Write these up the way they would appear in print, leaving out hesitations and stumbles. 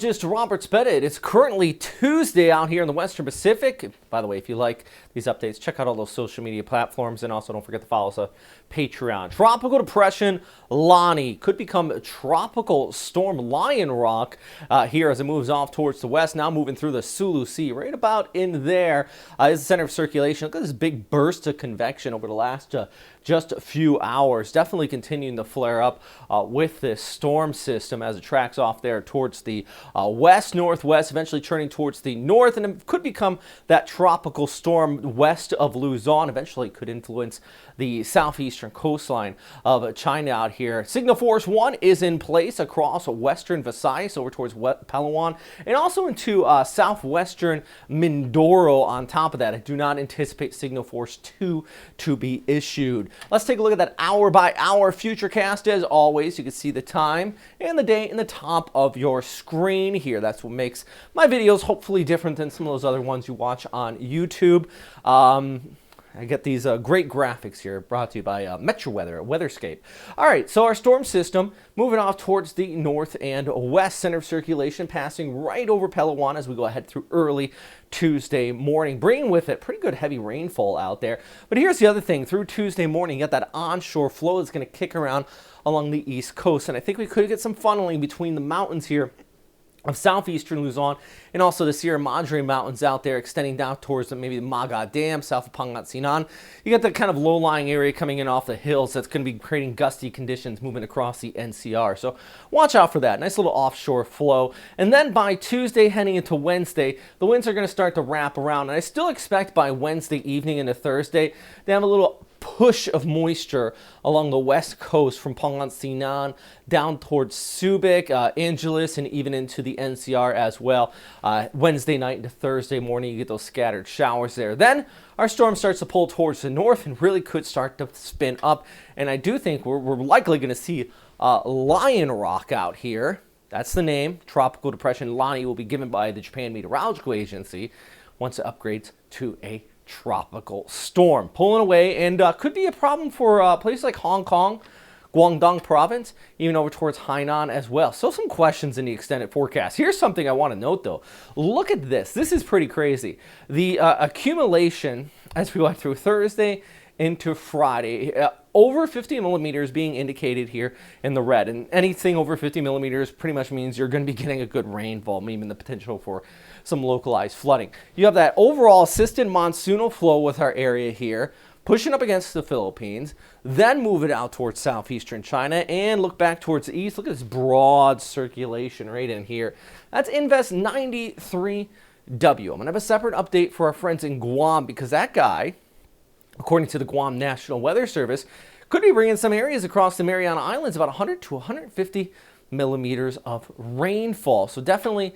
Just Robert Spetted. It's currently Tuesday out here in the Western Pacific. By the way, if you like these updates, check out all those social media platforms, and also don't forget to follow us on Patreon. Tropical Depression Lonnie could become Tropical Storm Lion Rock here as it moves off towards the west, now moving through the Sulu Sea. Right about in there is the center of circulation. Look at this big burst of convection over the last just a few hours. Definitely continuing to flare up with this storm system as it tracks off there towards the west-northwest, eventually turning towards the north, and it could become that tropical storm west of Luzon. Eventually could influence the southeastern coastline of China out here. Signal Force 1 is in place across western Visayas over towards Palawan, and also into southwestern Mindoro on top of that. I do not anticipate Signal Force 2 to be issued. Let's take a look at that hour-by-hour futurecast. As always, you can see the time and the date in the top of your screen here. That's what makes my videos hopefully different than some of those other ones you watch on YouTube. I get these great graphics here brought to you by Metro Weather, Weatherscape. All right, so our storm system moving off towards the north and west, center of circulation passing right over Palawan as we go ahead through early Tuesday morning, bringing with it pretty good heavy rainfall out there. But here's the other thing. Through Tuesday morning, you got that onshore flow that's going to kick around along the east coast, and I think we could get some funneling between the mountains here of southeastern Luzon and also the Sierra Madre Mountains out there extending down towards maybe the Maga Dam, south of Pangasinan. You got that kind of low-lying area coming in off the hills that's going to be creating gusty conditions moving across the NCR. So watch out for that. Nice little offshore flow. And then by Tuesday heading into Wednesday, the winds are going to start to wrap around. And I still expect by Wednesday evening into Thursday to have a little push of moisture along the west coast from Pangasinan down towards Subic, Angeles, and even into the NCR as well. Wednesday night into Thursday morning, you get those scattered showers there. Then our storm starts to pull towards the north and really could start to spin up. And I do think we're likely going to see Lion Rock out here. That's the name. Tropical Depression Lonnie will be given by the Japan Meteorological Agency once it upgrades to a tropical storm. Pulling away, and could be a problem for places like Hong Kong, Guangdong province, even over towards Hainan as well. So some questions in the extended forecast. Here's something I want to note though. Look at this. This is pretty crazy. The accumulation as we go through Thursday into Friday, over 50 millimeters being indicated here in the red, and anything over 50 millimeters pretty much means you're going to be getting a good rainfall, even the potential for some localized flooding. You have that overall assisted monsoonal flow with our area here, pushing up against the Philippines, then move it out towards southeastern China and look back towards the east. Look at this broad circulation right in here. That's Invest 93W. I'm going to have a separate update for our friends in Guam because that guy, according to the Guam National Weather Service, could be bringing some areas across the Mariana Islands, about 100 to 150 millimeters of rainfall. So definitely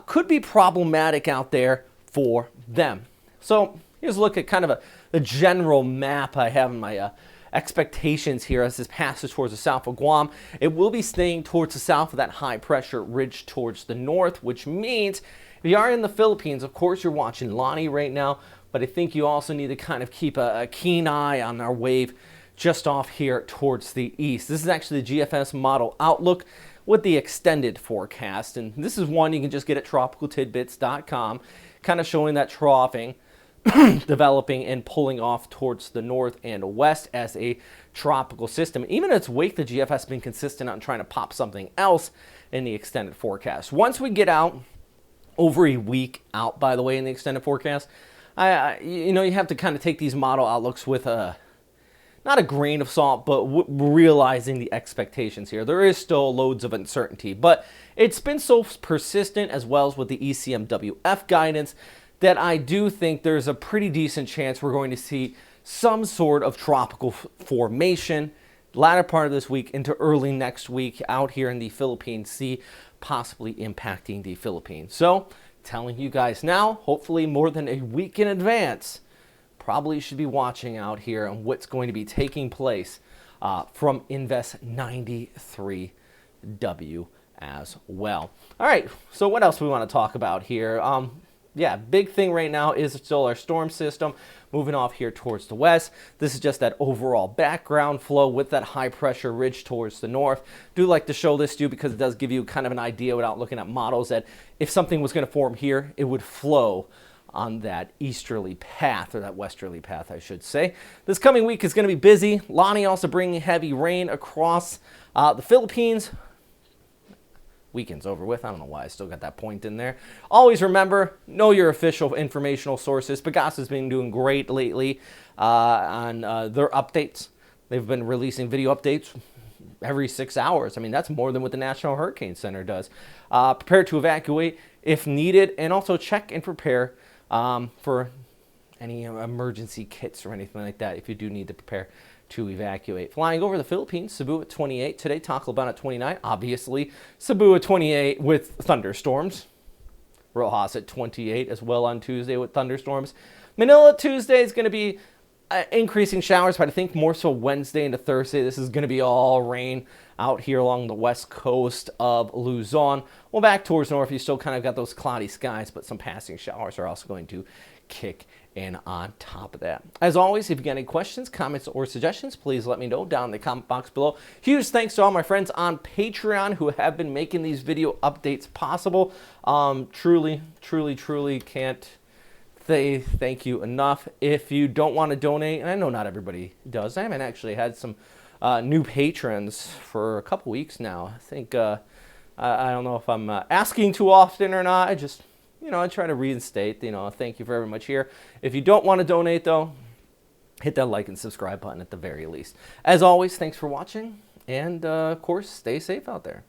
could be problematic out there for them. So here's a look at kind of the general map I have in my expectations here as this passes towards the south of Guam. It will be staying towards the south of that high pressure ridge towards the north, which means if you are in the Philippines, of course you're watching Lonnie right now, but I think you also need to kind of keep a keen eye on our wave just off here towards the east. This is actually the GFS model outlook with the extended forecast, and this is one you can just get at tropicaltidbits.com, kind of showing that troughing, developing and pulling off towards the north and west as a tropical system. Even in its wake, the GFS has been consistent on trying to pop something else in the extended forecast. Once we get out, over a week out, by the way, in the extended forecast, you have to kind of take these model outlooks with not a grain of salt, but realizing the expectations here. There is still loads of uncertainty, but it's been so persistent as well as with the ECMWF guidance that I do think there's a pretty decent chance we're going to see some sort of tropical formation latter part of this week into early next week out here in the Philippine Sea, possibly impacting the Philippines. So telling you guys now, hopefully more than a week in advance, probably should be watching out here on what's going to be taking place from Invest 93W as well. All right, so what else do we want to talk about here? yeah, big thing right now is still our storm system moving off here towards the west. This is just that overall background flow with that high pressure ridge towards the north. Do like to show this to you because it does give you kind of an idea without looking at models that if something was going to form here, it would flow on that easterly path, or that westerly path, I should say. This coming week is going to be busy. Lonnie also bringing heavy rain across the Philippines. Weekend's over with. I don't know why I still got that point in there. Always remember, know your official informational sources. Pagasa's been doing great lately on their updates. They've been releasing video updates every 6 hours. I mean, that's more than what the National Hurricane Center does. Prepare to evacuate if needed, and also check and prepare for any emergency kits or anything like that if you do need to prepare to evacuate. Flying over the Philippines, Cebu at 28 today, Tacloban at 29. Obviously, Cebu at 28 with thunderstorms. Rojas at 28 as well on Tuesday with thunderstorms. Manila Tuesday is going to be increasing showers, but I think more so Wednesday into Thursday. This is going to be all rain out here along the west coast of Luzon. Well, back towards north, you still kind of got those cloudy skies, but some passing showers are also going to kick in on top of that. As always, if you got any questions, comments, or suggestions, please let me know down in the comment box below. Huge thanks to all my friends on Patreon who have been making these video updates possible. Truly can't say thank you enough. If you don't want to donate, and I know not everybody does, I haven't actually had some new patrons for a couple weeks now. I think, I don't know if I'm asking too often or not. I just, I try to reinstate, thank you very much here. If you don't want to donate, though, hit that like and subscribe button at the very least. As always, thanks for watching, and, of course, stay safe out there.